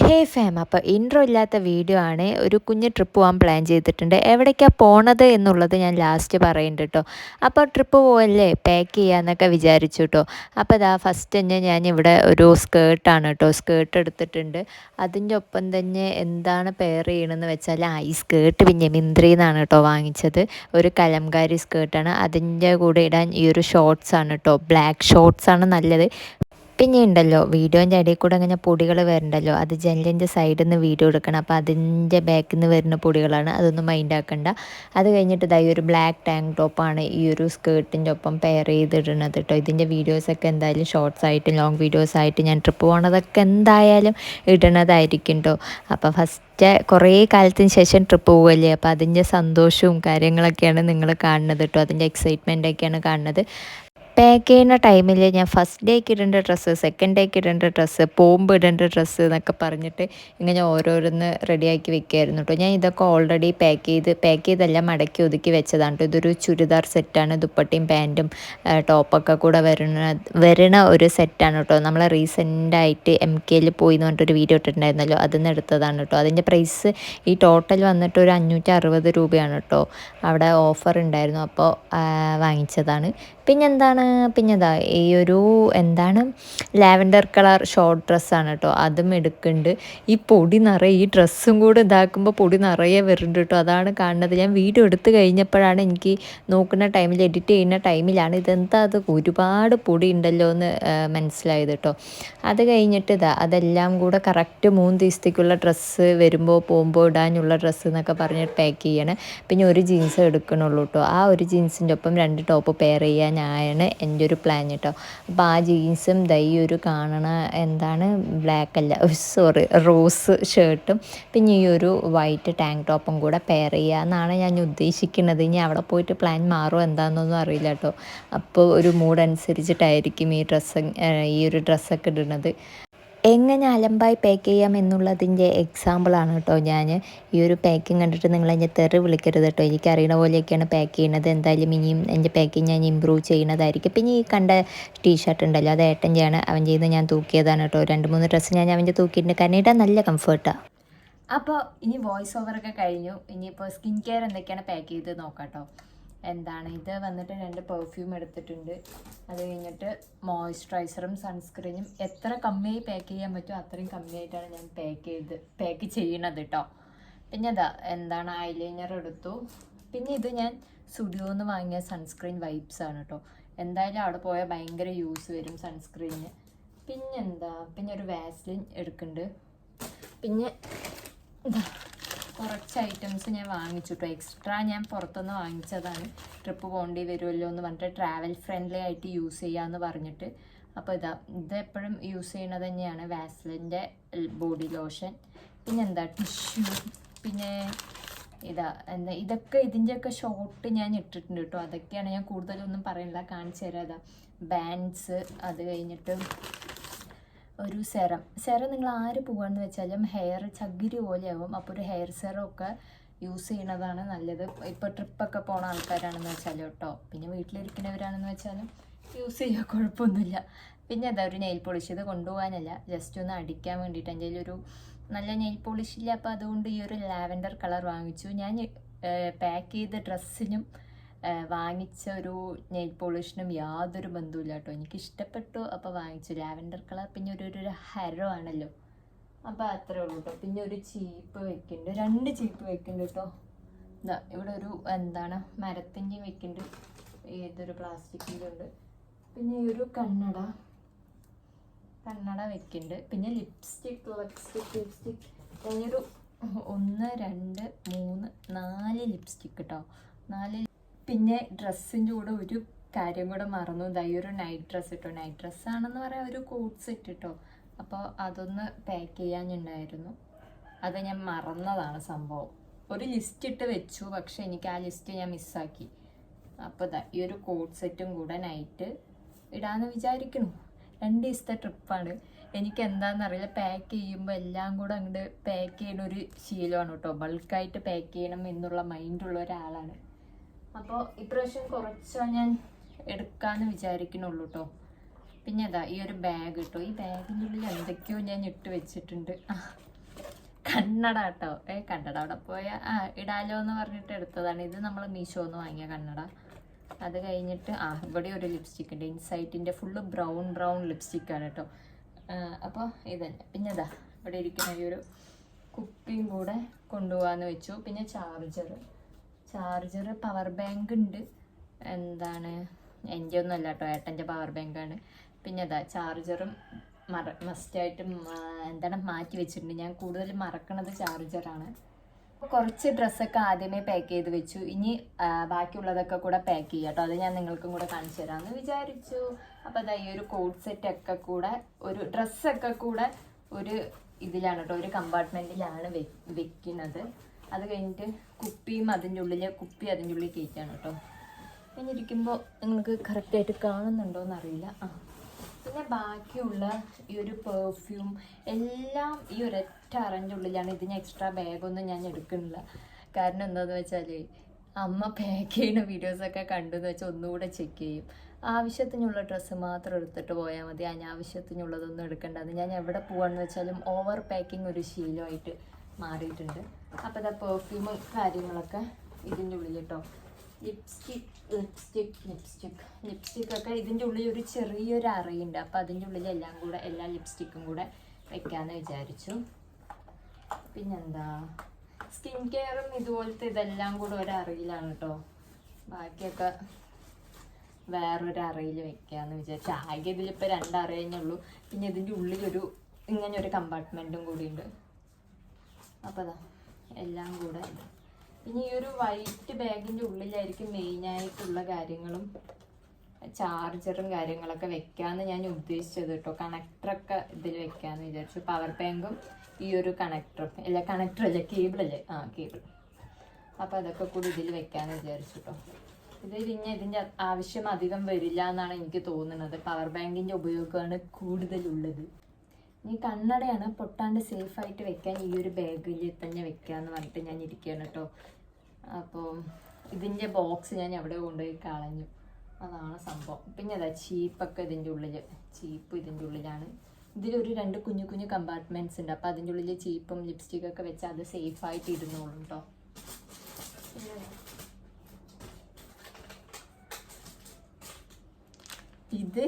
ഹേ farm, അപ്പോൾ intro ഇല്ലാത്ത video ആണ്. ഒരു കുഞ്ഞ് ട്രിപ്പ് പോകാൻ പ്ലാൻ ചെയ്തിട്ടുണ്ട്. എവിടേക്കാണ് പോണത് എന്നുള്ളത് ഞാൻ ലാസ്റ്റ് പറയുന്നുണ്ട് കേട്ടോ. അപ്പോൾ ട്രിപ്പ് പോവല്ലേ, പാക്ക് ചെയ്യാമെന്നൊക്കെ വിചാരിച്ചു കേട്ടോ. അപ്പോൾ ഇതാ ഫസ്റ്റ് തന്നെ ഞാനിവിടെ ഒരു സ്കേർട്ടാണ് കേട്ടോ, സ്കേർട്ട് എടുത്തിട്ടുണ്ട്. അതിൻ്റെ ഒപ്പം തന്നെ എന്താണ് പെയർ ചെയ്യണമെന്ന് വെച്ചാൽ ഈ സ്കേർട്ട് പിന്നെ മിന്ത്രിന്നാണ് കേട്ടോ വാങ്ങിച്ചത്. ഒരു കലംകാരി സ്കേർട്ടാണ്. അതിൻ്റെ കൂടെ ഇടാൻ ഈ ഒരു ഷോർട്ട്സ് ആണ് കേട്ടോ, ബ്ലാക്ക് ഷോർട്ട്സ് ആണ് നല്ലത്. പിന്നെ ഉണ്ടല്ലോ വീഡിയോൻ്റെ ഇടയിൽ കൂടെ അങ്ങനെ പൊടികൾ വരണ്ടല്ലോ, അത് ജനലിൻ്റെ സൈഡിൽ നിന്ന് വീഡിയോ എടുക്കണം. അപ്പോൾ അതിൻ്റെ ബാക്കിൽ നിന്ന് വരുന്ന പൊടികളാണ്, അതൊന്നും മൈൻഡ് ആക്കണ്ട. അത് കഴിഞ്ഞിട്ട് ഇതായി ഒരു ബ്ലാക്ക് ടാങ്ക് ടോപ്പാണ് ഈ ഒരു സ്കേർട്ടിൻ്റെ ഒപ്പം പെയർ ചെയ്തിടുന്നത് കേട്ടോ. ഇതിൻ്റെ വീഡിയോസൊക്കെ എന്തായാലും ഷോർട്സ് ആയിട്ട് ലോങ് വീഡിയോസ് ആയിട്ട് ഞാൻ ട്രിപ്പ് പോകണതൊക്കെ എന്തായാലും ഇടുന്നതായിരിക്കും കേട്ടോ. അപ്പോൾ ഫസ്റ്റ് കുറേ കാലത്തിന് ശേഷം ട്രിപ്പ് പോവുകയല്ലേ, അപ്പോൾ അതിൻ്റെ സന്തോഷവും കാര്യങ്ങളൊക്കെയാണ് നിങ്ങൾ കാണുന്നത് കേട്ടോ. അതിൻ്റെ എക്സൈറ്റ്മെൻറ്റൊക്കെയാണ് കാണുന്നത്. പാക്ക് ചെയ്യുന്ന ടൈമിൽ ഞാൻ ഫസ്റ്റ് ഡേക്ക് ഇടേണ്ട ഡ്രസ്സ്, സെക്കൻഡ് ഡേക്ക് ഇടേണ്ട ഡ്രസ്സ്, പോകുമ്പോൾ ഇടേണ്ട ഡ്രസ്സ് എന്നൊക്കെ പറഞ്ഞിട്ട് ഇങ്ങനെ ഓരോരോന്ന് റെഡിയാക്കി വെക്കുകയായിരുന്നു കേട്ടോ. ഞാൻ ഇതൊക്കെ ഓൾറെഡി പാക്ക് ചെയ്തെല്ലാം മടക്കി ഒതുക്കി വെച്ചതാണ് കേട്ടോ. ഇതൊരു ചുരിദാർ സെറ്റാണ്, ദുപ്പട്ടയും പാൻറ്റും ടോപ്പൊക്കെ കൂടെ വരണ ഒരു സെറ്റാണ് കേട്ടോ. നമ്മൾ റീസെൻ്റായിട്ട് MKയിൽ പോയി എന്ന് പറഞ്ഞിട്ടൊരു വീഡിയോ ഇട്ടിട്ടുണ്ടായിരുന്നല്ലോ, അതിൽ നിന്ന് എടുത്തതാണ് കേട്ടോ. അതിൻ്റെ പ്രൈസ് ഈ ടോട്ടൽ വന്നിട്ട് ഒരു 560 രൂപയാണ് കേട്ടോ. അവിടെ ഓഫർ ഉണ്ടായിരുന്നു, അപ്പോൾ വാങ്ങിച്ചതാണ്. പിന്നെ ഇതാ ഈ ഒരു ലാവൻഡർ കളർ ഷോർട്ട് ഡ്രസ്സാണ് കേട്ടോ, അതും എടുക്കുന്നുണ്ട്. ഈ പൊടി നിറയെ, ഈ ഡ്രസ്സും കൂടെ ഇതാക്കുമ്പോൾ പൊടി നിറയെ വരുന്നുണ്ട് കേട്ടോ. അതാണ് കാണുന്നത്. ഞാൻ വീഡിയോ എടുത്ത് കഴിഞ്ഞപ്പോഴാണ് എനിക്ക് നോക്കുന്ന ടൈമിൽ, എഡിറ്റ് ചെയ്യുന്ന ടൈമിലാണ് ഇതെന്താ അത് ഒരുപാട് പൊടി ഉണ്ടല്ലോ എന്ന് മനസ്സിലായത് കേട്ടോ. അത് കഴിഞ്ഞിട്ട് അതെല്ലാം കൂടെ കറക്റ്റ് 3 ദിവസത്തേക്കുള്ള ഡ്രസ്സ്, വരുമ്പോൾ പോകുമ്പോൾ ഇടാനുള്ള ഡ്രസ്സ് എന്നൊക്കെ പറഞ്ഞിട്ട് പാക്ക് ചെയ്യണം. പിന്നെ ഒരു ജീൻസ് എടുക്കണുള്ളൂ കേട്ടോ. ആ ഒരു ജീൻസിൻ്റെ ഒപ്പം 2 ടോപ്പ് പെയർ ചെയ്യാനാണ് എൻ്റെ ഒരു പ്ലാൻ കേട്ടോ. അപ്പോൾ ആ ജീൻസും ഈ ഒരു കാണണ ബ്ലാക്ക് അല്ല, സോറി, റോസ് ഷർട്ടും പിന്നെ ഈ ഒരു വൈറ്റ് ടാങ്ക് ടോപ്പും കൂടെ പെയർ ചെയ്യുക എന്നാണ് ഞാൻ ഉദ്ദേശിക്കുന്നത്. ഇനി അവിടെ പോയിട്ട് പ്ലാൻ മാറുമോ എന്താണെന്നൊന്നും അറിയില്ല കേട്ടോ. അപ്പോൾ ഒരു മൂഡ് അനുസരിച്ചിട്ടായിരിക്കും ഈ ഒരു ഡ്രസ്സൊക്കെ ഇടുന്നത്. എങ്ങനെ അലമ്പായി പാക്ക് ചെയ്യാം എന്നുള്ളതിൻ്റെ എക്സാമ്പിളാണ് കേട്ടോ ഞാൻ. ഈ ഒരു പാക്കിങ് കണ്ടിട്ട് നിങ്ങൾ അതിൻ്റെ തെറി വിളിക്കരുത് കേട്ടോ. എനിക്കറിയണ പോലെയൊക്കെയാണ് പാക്ക് ചെയ്യുന്നത്. എന്തായാലും ഇനിയും എൻ്റെ പാക്കിങ് ഞാൻ ഇമ്പ്രൂവ് ചെയ്യുന്നതായിരിക്കും. പിന്നെ ഈ കണ്ട ടീഷർട്ട് ഉണ്ടല്ലോ, അത് ഏട്ടൻ്റെയാണ്. അവൻ ചെയ്ത് ഞാൻ തൂക്കിയതാണ് കേട്ടോ. 2-3 ഡ്രസ്സ് ഞാൻ അവൻ്റെ തൂക്കിയിട്ടുണ്ട്, കാരണം ഇടാൻ നല്ല കംഫർട്ടാണ്. അപ്പോൾ ഇനി വോയിസ് ഓവറൊക്കെ കഴിഞ്ഞു. ഇനിയിപ്പോൾ സ്കിൻ കെയർ എന്തൊക്കെയാണ് പാക്ക് ചെയ്ത് നോക്കാം കേട്ടോ. ഇത് വന്നിട്ട് 2 പെർഫ്യൂം എടുത്തിട്ടുണ്ട്. അത് കഴിഞ്ഞിട്ട് മോയ്സ്ചറൈസറും സൺസ്ക്രീനും എത്ര കമ്മിയായി പാക്ക് ചെയ്യാൻ പറ്റുമോ അത്രയും കമ്മിയായിട്ടാണ് ഞാൻ പാക്ക് ചെയ്യണത് കേട്ടോ. പിന്നെ ഐലൈനർ എടുത്തു. പിന്നെ ഇത് ഞാൻ സ്റ്റുഡിയോന്ന് വാങ്ങിയ സൺസ്ക്രീൻ വൈപ്സ് ആണ് കേട്ടോ. എന്തായാലും അവിടെ പോയാൽ ഭയങ്കര യൂസ് വരും സൺസ്ക്രീന്. പിന്നെ ഒരു വാസ്ലിൻ എടുക്കുന്നുണ്ട്. പിന്നെ കുറച്ച് ഐറ്റംസ് ഞാൻ വാങ്ങിച്ചു കേട്ടോ. എക്സ്ട്രാ ഞാൻ പുറത്തുനിന്ന് വാങ്ങിച്ചതാണ്. ട്രിപ്പ് പോകേണ്ടി വരുമല്ലോ എന്ന് പറഞ്ഞിട്ട് ട്രാവൽ ഫ്രണ്ട്ലി ആയിട്ട് യൂസ് ചെയ്യാമെന്ന് പറഞ്ഞിട്ട്. അപ്പോൾ ഇത് എപ്പോഴും യൂസ് ചെയ്യണത് തന്നെയാണ്, വാസ്ലിൻ്റെ ബോഡി ലോഷൻ. പിന്നെ ടിഷ്യൂ. പിന്നെ ഇതൊക്കെ ഇതിൻ്റെയൊക്കെ ഷോർട്ട് ഞാൻ ഇട്ടിട്ടുണ്ട് കേട്ടോ. അതൊക്കെയാണ്, ഞാൻ കൂടുതലൊന്നും പറയുന്നില്ല, കാണിച്ചു തരാം. ബാൻഡ്സ്. അത് കഴിഞ്ഞിട്ട് ഒരു സെറം നിങ്ങൾ ആര് പോവാന്ന് വെച്ചാലും ഹെയർ ചകിരി പോലെയാവും. അപ്പോൾ ഒരു ഹെയർ സെറം ഒക്കെ യൂസ് ചെയ്യണതാണ് നല്ലത്. ഇപ്പോൾ ട്രിപ്പൊക്കെ പോണ ആൾക്കാരാണെന്ന് വെച്ചാലും കേട്ടോ. പിന്നെ വീട്ടിലിരിക്കുന്നവരാണെന്ന് വെച്ചാലും യൂസ് ചെയ്യാൻ കുഴപ്പമൊന്നുമില്ല. പിന്നെ ഒരു നെയിൽ പോളിഷ്. ഇത് കൊണ്ടുപോകാനല്ല, ജസ്റ്റ് ഒന്ന് അടിക്കാൻ വേണ്ടിയിട്ട്. എൻ്റെ ഒരു നല്ല നെയിൽ പോളിഷ് ഇല്ല, അപ്പോൾ അതുകൊണ്ട് ഈ ഒരു ലാവൻഡർ കളർ വാങ്ങിച്ചു. ഞാൻ പാക്ക് ചെയ്ത ഡ്രസ്സിനും വാങ്ങിച്ച ഒരു നെയിൽ പോളിഷിനും യാതൊരു ബന്ധവുമില്ല കേട്ടോ. എനിക്ക് ഇഷ്ടപ്പെട്ടു, അപ്പോൾ വാങ്ങിച്ചു ലാവൻഡർ കളർ. പിന്നെ ഒരു ഹെറോ ആണല്ലോ, അപ്പോൾ അത്രേ ഉള്ളൂ കേട്ടോ. പിന്നെ ഒരു ചീപ്പ് വെക്കുന്നുണ്ട്, 2 ചീപ്പ് വെക്കുന്നുണ്ട് കേട്ടോ. ഇവിടെ ഒരു മരത്തിൻ്റെ വെക്കുന്നുണ്ട്, ഏതൊരു പ്ലാസ്റ്റിക്കിൻ്റെ ഉണ്ട്. പിന്നെ ഈ ഒരു കണ്ണട വെക്കുന്നുണ്ട്. പിന്നെ ലിപ്സ്റ്റിക് ഞാനൊരു 1 2 3 4 ലിപ്സ്റ്റിക് കേട്ടോ, 4. പിന്നെ ഡ്രസ്സിൻ്റെ കൂടെ ഒരു കാര്യം കൂടെ മറന്നു. ഈ ഒരു നൈറ്റ് ഡ്രസ്സ് കേട്ടോ. നൈറ്റ് ഡ്രസ്സാണെന്ന് പറയാം, ഒരു കോട്ട് സെറ്റ് കേട്ടോ. അപ്പോൾ അതൊന്ന് പാക്ക് ചെയ്യാനുണ്ടായിരുന്നു, അത് ഞാൻ മറന്നതാണ് സംഭവം. ഒരു ലിസ്റ്റ് ഇട്ട് വെച്ചു, പക്ഷെ എനിക്ക് ആ ലിസ്റ്റ് ഞാൻ മിസ്സാക്കി. അപ്പോൾ ഈ ഒരു കോട്ട് സെറ്റും കൂടെ നൈറ്റ് ഇടാമെന്ന് വിചാരിക്കണു. 2 ദിവസത്തെ ട്രിപ്പാണ്. എനിക്ക് എന്താണെന്നറിയില്ല, പാക്ക് ചെയ്യുമ്പോൾ എല്ലാം കൂടെ അങ്ങോട്ട് പാക്ക് ചെയ്യുന്ന ഒരു ശീലമാണ് കേട്ടോ. ബൾക്കായിട്ട് പാക്ക് ചെയ്യണം എന്നുള്ള മൈൻഡുള്ള ഒരാളാണ്. അപ്പോൾ ഇപ്രാവശ്യം കുറച്ചാ ഞാൻ എടുക്കാമെന്ന് വിചാരിക്കണുള്ളൂ കേട്ടോ. പിന്നെ ഈ ഒരു ബാഗ് കേട്ടോ. ഈ ബാഗിൻ്റെ ഉള്ളിൽ എന്തൊക്കെയോ ഞാൻ ഇട്ട് വെച്ചിട്ടുണ്ട്. കണ്ണട കേട്ടോ. കണ്ണട അവിടെ പോയ ഇടാലോ എന്ന് പറഞ്ഞിട്ട് എടുത്തതാണ്. ഇത് നമ്മൾ മീഷോന്ന് വാങ്ങിയ കണ്ണട. അത് കഴിഞ്ഞിട്ട് ഇവിടെ ഒരു ലിപ്സ്റ്റിക് ഉണ്ട്, ഇൻസൈറ്റിൻ്റെ ഫുള്ള് ബ്രൗൺ ലിപ്സ്റ്റിക്കാണ് കേട്ടോ. അപ്പോൾ ഇതന്നെ. പിന്നെ ഇവിടെ ഇരിക്കുന്ന ഈ ഒരു കുപ്പിയും കൂടെ കൊണ്ടുപോകാമെന്ന് വെച്ചു. പിന്നെ ചാർജർ പവർ ബാങ്ക് ഉണ്ട്. എന്താണ് എൻ്റെ ഒന്നും അല്ല കേട്ടോ, ഏട്ടൻ്റെ പവർ ബാങ്കാണ്. പിന്നെ ചാർജറും മസ്റ്റായിട്ടും മാറ്റി വെച്ചിട്ടുണ്ട്. ഞാൻ കൂടുതൽ മറക്കണത് ചാർജറാണ്. അപ്പോൾ കുറച്ച് ഡ്രസ്സൊക്കെ ആദ്യമേ പാക്ക് ചെയ്ത് വെച്ചു. ഇനി ബാക്കിയുള്ളതൊക്കെ കൂടെ പാക്ക് ചെയ്യാം കേട്ടോ. അത് ഞാൻ നിങ്ങൾക്കും കൂടെ കാണിച്ചു തരാമെന്ന് വിചാരിച്ചു. അപ്പോൾ ഈ ഒരു കോട്ട് സെറ്റൊക്കെ കൂടെ ഒരു ഡ്രസ്സൊക്കെ കൂടെ ഒരു ഇതിലാണ് കേട്ടോ, ഒരു കമ്പാർട്ട്മെൻറ്റിലാണ് വെക്കുന്നത്. അത് കഴിഞ്ഞിട്ട് കുപ്പി അതിൻ്റെ ഉള്ളിൽ കയറ്റാണ് കേട്ടോ. പിന്നെ ഇരിക്കുമ്പോൾ നിങ്ങൾക്ക് കറക്റ്റായിട്ട് കാണുന്നുണ്ടോയെന്ന് അറിയില്ല. പിന്നെ ബാക്കിയുള്ള ഈ ഒരു പെർഫ്യൂം എല്ലാം ഈ ഒരൊറ്റ അറേഞ്ച് ഉള്ളിലാണ്. ഇതിന് എക്സ്ട്രാ ബാഗൊന്നും ഞാൻ എടുക്കുന്നില്ല. കാരണം എന്താണെന്ന് വെച്ചാൽ അമ്മ പാക്ക് ചെയ്യുന്ന വീഡിയോസൊക്കെ കണ്ടെന്ന് വെച്ചാൽ ഒന്നുകൂടെ ചെക്ക് ചെയ്യും. ആവശ്യത്തിനുള്ള ഡ്രസ്സ് മാത്രം എടുത്തിട്ട് പോയാൽ മതി, അനാവശ്യത്തിനുള്ളതൊന്നും എടുക്കേണ്ടത്. ഞാൻ എവിടെ പോവാണെന്ന് വെച്ചാലും ഓവർ പാക്കിങ് ഒരു ശീലമായിട്ട് മാറിയിട്ടുണ്ട്. അപ്പോൾ പെർഫ്യൂമും കാര്യങ്ങളൊക്കെ ഇതിൻ്റെ ഉള്ളിൽ കേട്ടോ. ലിപ്സ്റ്റിക്കൊക്കെ ഇതിൻ്റെ ഉള്ളിൽ ഒരു ചെറിയൊരു അറയുണ്ട്. അപ്പോൾ അതിൻ്റെ ഉള്ളിൽ എല്ലാ ലിപ്സ്റ്റിക്കും കൂടെ വെക്കാമെന്ന് വിചാരിച്ചു. പിന്നെന്താ സ്കിൻ കെയറും ഇതുപോലത്തെ ഇതെല്ലാം കൂടെ ഒരറയിലാണ് കേട്ടോ. ബാക്കിയൊക്കെ വേറൊരു അറയിൽ വെക്കാമെന്ന് വിചാരിച്ചു. ആകെ ഇതിലിപ്പോൾ 2 അറ കഴിഞ്ഞുള്ളൂ. പിന്നെ ഇതിൻ്റെ ഉള്ളിലൊരു ഇങ്ങനെയൊരു കമ്പാർട്ട്മെൻറ്റും കൂടിയുണ്ട്. അപ്പോൾ എല്ലാം കൂടെ. പിന്നെ ഈ ഒരു വൈറ്റ് ബാഗിൻ്റെ ഉള്ളിലായിരിക്കും മെയിനായിട്ടുള്ള കാര്യങ്ങളും ചാർജറും കാര്യങ്ങളൊക്കെ വെക്കാമെന്ന് ഞാൻ ഉദ്ദേശിച്ചത് കേട്ടോ. കണക്ടറൊക്കെ ഇതിൽ വെക്കാമെന്ന് വിചാരിച്ചു. പവർ ബാങ്കും ഈ ഒരു കണക്ടറും കേബിളല്ലേ കേബിൾ. അപ്പോൾ അതൊക്കെ കൂടി ഇതിൽ വെക്കാമെന്ന് വിചാരിച്ചു കേട്ടോ. ഇതിൻ്റെ ആവശ്യം അധികം വരില്ല എന്നാണ് എനിക്ക് തോന്നുന്നത്. പവർ ബാങ്കിൻ്റെ ഉപയോഗമാണ് കൂടുതലുള്ളത്. ഈ കണ്ണടയാണ് പൊട്ടാണ്ട് സേഫായിട്ട് വെക്കാൻ ഈ ഒരു ബാഗിൽ തന്നെ വെക്കാമെന്ന് പറഞ്ഞിട്ട് ഞാൻ ഇരിക്കുകയാണ് കേട്ടോ. അപ്പോൾ ഇതിൻ്റെ ബോക്സ് ഞാൻ എവിടെ കൊണ്ടുപോയി കളഞ്ഞു. അതാണ് സംഭവം. പിന്നെ ചീപ്പൊക്കെ ഇതിൻ്റെ ഉള്ളിലാണ്. ഇതിലൊരു 2 കുഞ്ഞു കമ്പാർട്ട്മെൻറ്റ്സ് ഉണ്ട്. അപ്പോൾ അതിൻ്റെ ഉള്ളിൽ ചീപ്പും ലിപ്സ്റ്റിക്കൊക്കെ വെച്ചാൽ അത് സേഫായിട്ട് ഇരുന്നോളും കേട്ടോ. ഇത്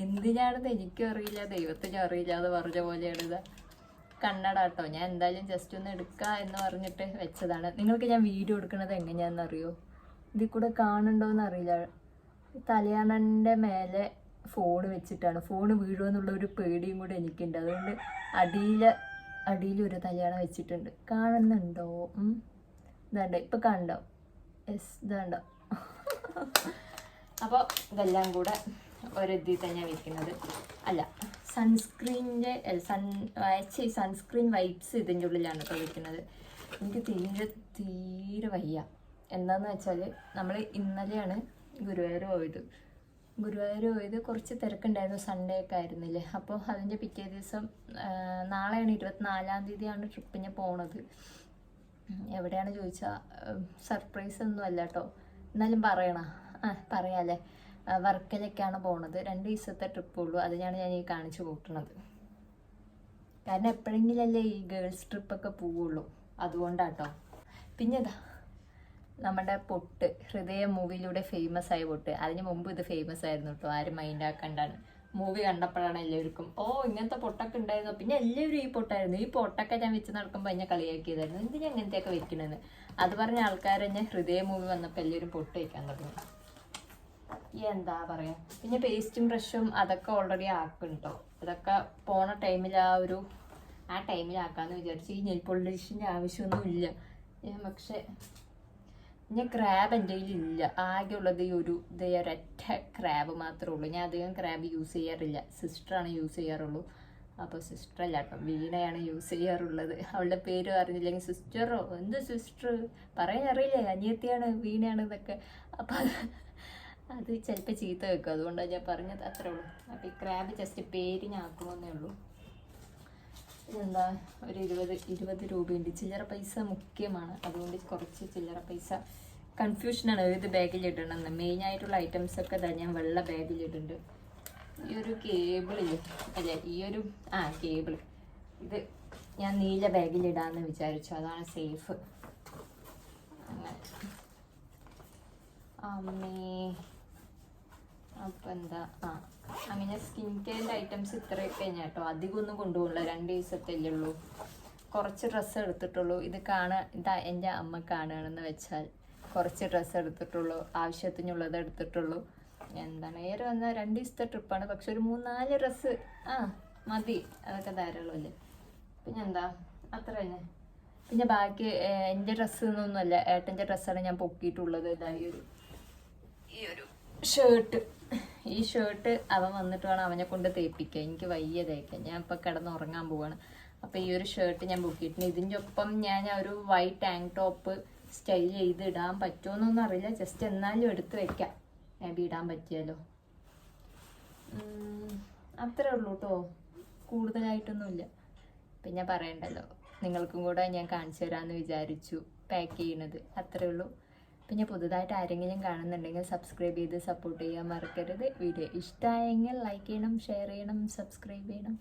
എന്തിനാണെന്ന് എനിക്കും അറിയില്ല, ദൈവത്തിനും അറിയില്ല. അത് പറഞ്ഞ പോലെയാണ് ഇത് കണ്ണട കേട്ടോ. ഞാൻ എന്തായാലും ജസ്റ്റ് ഒന്ന് എടുക്കുക എന്ന് പറഞ്ഞിട്ട് വെച്ചതാണ്. നിങ്ങൾക്ക് ഞാൻ വീഡിയോ എടുക്കുന്നത് എങ്ങനെയാണെന്നറിയോ? ഇതിൽ കൂടെ കാണുന്നുണ്ടോയെന്ന് അറിയില്ല. തലയാണൻ്റെ മേലെ ഫോൺ വെച്ചിട്ടാണ്. ഫോൺ വീഴുമെന്നുള്ള ഒരു പേടിയും കൂടെ എനിക്കുണ്ട്. അതുകൊണ്ട് അടിയിലൊരു തലയാണ വെച്ചിട്ടുണ്ട്. കാണുന്നുണ്ടോ? ഇതാണ്ട ഇപ്പം കണ്ടോ? യെസ്, ഇതാണ്ടോ? അപ്പോൾ ഇതെല്ലാം കൂടെ ഒരിതിൽ തന്നെ വെക്കുന്നത്. അല്ല, സൺസ്ക്രീൻ വൈപ്സ് ഇതിൻ്റെ ഉള്ളിലാണ് ഇപ്പോൾ വെക്കുന്നത്. എനിക്ക് തീരെ വയ്യ. എന്താണെന്ന് വെച്ചാൽ നമ്മൾ ഇന്നലെയാണ് ഗുരുവായൂർ പോയത്. കുറച്ച് തിരക്കുണ്ടായിരുന്നു, സൺഡേ ഒക്കെ ആയിരുന്നില്ലേ. അപ്പോൾ അതിൻ്റെ പിറ്റേ ദിവസം നാളെയാണ് 24-ാം തീയതിയാണ് ട്രിപ്പിന് പോണത്. എവിടെയാണ് ചോദിച്ചാൽ സർപ്രൈസ് ഒന്നും അല്ല കേട്ടോ. എന്നാലും പറയാമല്ലേ. വർക്കലൊക്കെയാണ് പോണത്. 2 ദിവസത്തെ ട്രിപ്പുള്ളൂ. അതിനാണ് ഞാൻ ഈ കാണിച്ചു കൂട്ടുന്നത്. കാരണം എപ്പോഴെങ്കിലല്ലേ ഈ ഗേൾസ് ട്രിപ്പൊക്കെ പോവുള്ളൂ, അതുകൊണ്ടാട്ടോ. പിന്നെ നമ്മുടെ പൊട്ട്, ഹൃദയ മൂവിയിലൂടെ ഫേമസ് ആയ പൊട്ട്. അതിന് മുമ്പ് ഇത് ഫേമസ് ആയിരുന്നു കേട്ടോ. ആരും മൈൻഡ് ആക്കണ്ടാണ്. മൂവി കണ്ടപ്പോഴാണ് എല്ലാവർക്കും ഇങ്ങനത്തെ പൊട്ടൊക്കെ ഉണ്ടായിരുന്നു. പിന്നെ എല്ലാവരും ഈ പൊട്ടായിരുന്നു. ഈ പൊട്ടൊക്കെ ഞാൻ വെച്ച് നടക്കുമ്പോൾ എന്നെ കളിയാക്കിയതായിരുന്നു. എന്തിനാ ഇങ്ങനത്തെയൊക്കെ വെക്കണമെന്ന്. അത് പറഞ്ഞ ആൾക്കാർ തന്നെ ഹൃദയ മൂവി വന്നപ്പോൾ എല്ലാവരും പൊട്ട് വയ്ക്കാൻ തുടങ്ങി. എന്താ പറയുക. പിന്നെ പേസ്റ്റും ബ്രഷും അതൊക്കെ ഓൾറെഡി ആക്കും കേട്ടോ. ഇതൊക്കെ പോണ ടൈമിൽ ആ ടൈമിലാക്കാമെന്ന് വിചാരിച്ചു. ഈ നെയിൽ പോളിഷിൻ്റെ ആവശ്യമൊന്നും ഇല്ല. പക്ഷേ ക്രാബ് എൻ്റെ കയ്യിലില്ല. ആകെ ഉള്ളത് ഈ ഒരൊറ്റ ക്രാബ് മാത്രമേ ഉള്ളൂ. ഞാൻ അധികം ക്രാബ് യൂസ് ചെയ്യാറില്ല. സിസ്റ്ററാണ് യൂസ് ചെയ്യാറുള്ളൂ. അപ്പോൾ സിസ്റ്ററല്ല കേട്ടോ, വീണയാണ് യൂസ് ചെയ്യാറുള്ളത്. അവളുടെ പേര് അറിഞ്ഞില്ലെങ്കിൽ സിസ്റ്ററോ എന്ത് സിസ്റ്റർ പറയാനറിയില്ലേ, അനിയത്തിയാണ് വീണയാണ് ഇതൊക്കെ. അപ്പോൾ അത് ചിലപ്പോൾ ചീത്ത വെക്കും. അതുകൊണ്ടാണ് ഞാൻ പറഞ്ഞത്, അത്രേ ഉള്ളൂ. അപ്പോൾ ഈ ക്രാബ് ജസ്റ്റ് പേരിനാക്കുമെന്നേ ഉള്ളൂ. ഇതെന്താ ഒരു 20 രൂപയുണ്ട്. ചില്ലറ പൈസ മുഖ്യമാണ്. അതുകൊണ്ട് കുറച്ച് ചില്ലറ പൈസ കൺഫ്യൂഷനാണ് ഏത് ബാഗിലിടണമെന്ന്. മെയിനായിട്ടുള്ള ഐറ്റംസൊക്കെ ഞാൻ വെള്ള ബാഗിലിടുന്നുണ്ട്. ഈ ഒരു കേബിളിൽ കേബിൾ ഇത് ഞാൻ നീല ബാഗിലിടാന്ന് വിചാരിച്ചു, അതാണ് സേഫ്. അങ്ങനെ അമ്മേ അപ്പം എന്താ അങ്ങനെ സ്കിൻ കെയറിൻ്റെ ഐറ്റംസ് ഇത്രയൊക്കെ ഞാൻ കേട്ടോ. അധികമൊന്നും കൊണ്ടുപോകില്ല, 2 ദിവസത്തല്ലേ ഉള്ളൂ. കുറച്ച് ഡ്രസ്സ് എടുത്തിട്ടുള്ളൂ. ഇതാ എൻ്റെ അമ്മ കാണുകയാണെന്ന് വെച്ചാൽ കുറച്ച് ഡ്രസ്സ് എടുത്തിട്ടുള്ളൂ, ആവശ്യത്തിനുള്ളത് എടുത്തിട്ടുള്ളൂ. എന്താണ് ഏറെ വന്നാൽ 2 ദിവസത്തെ ട്രിപ്പാണ്, പക്ഷെ ഒരു 3-4 ഡ്രസ്സ് മതി, അതൊക്കെ ധാരാളമല്ലേ. പിന്നെന്താ അത്ര തന്നെ. പിന്നെ ബാക്കി എൻ്റെ ഡ്രസ്സ് എന്നൊന്നുമല്ല, ഏട്ടൻ്റെ ഡ്രസ്സാണ് ഞാൻ പൊക്കിയിട്ടുള്ളത്. ഇതാ ഈ ഒരു ഷർട്ട്. ഈ ഷർട്ട് അവൻ വന്നിട്ട് വേണം അവനെ കൊണ്ട് തേപ്പിക്കാൻ, എനിക്ക് വയ്യ തേക്കാൻ. ഞാൻ ഇപ്പം കിടന്ന് ഉറങ്ങാൻ പോവാണ്. അപ്പോൾ ഈ ഒരു ഷർട്ട് ഞാൻ പൊക്കിയിട്ടുണ്ട്. ഇതിൻ്റെ ഒപ്പം ഞാൻ ഒരു വൈറ്റ് ടാങ്ക് ടോപ്പ് സ്റ്റൈൽ ചെയ്ത് ഇടാൻ പറ്റുമോന്നൊന്നും അറിയില്ല, ജസ്റ്റ് എന്നാലും എടുത്ത് വെക്കാം, മേ ബി ഇടാൻ പറ്റിയാലോ. അത്രേ ഉള്ളൂ കേട്ടോ, കൂടുതലായിട്ടൊന്നുമില്ല. പിന്നെ പറയണ്ടല്ലോ, നിങ്ങൾക്കും കൂടെ ഞാൻ കാണിച്ചു തരാമെന്ന് വിചാരിച്ചു പാക്ക് ചെയ്യുന്നത്, അത്രേ ഉള്ളൂ. പിന്നെ പുതുതായിട്ട് ആരെങ്കിലും കാണുന്നുണ്ടെങ്കിൽ സബ്സ്ക്രൈബ് ചെയ്ത് സപ്പോർട്ട് ചെയ്യാൻ മറക്കരുത്. വീഡിയോ ഇഷ്ടമായെങ്കിൽ ലൈക്ക് ചെയ്യണം, ഷെയർ ചെയ്യണം, സബ്സ്ക്രൈബ് ചെയ്യണം.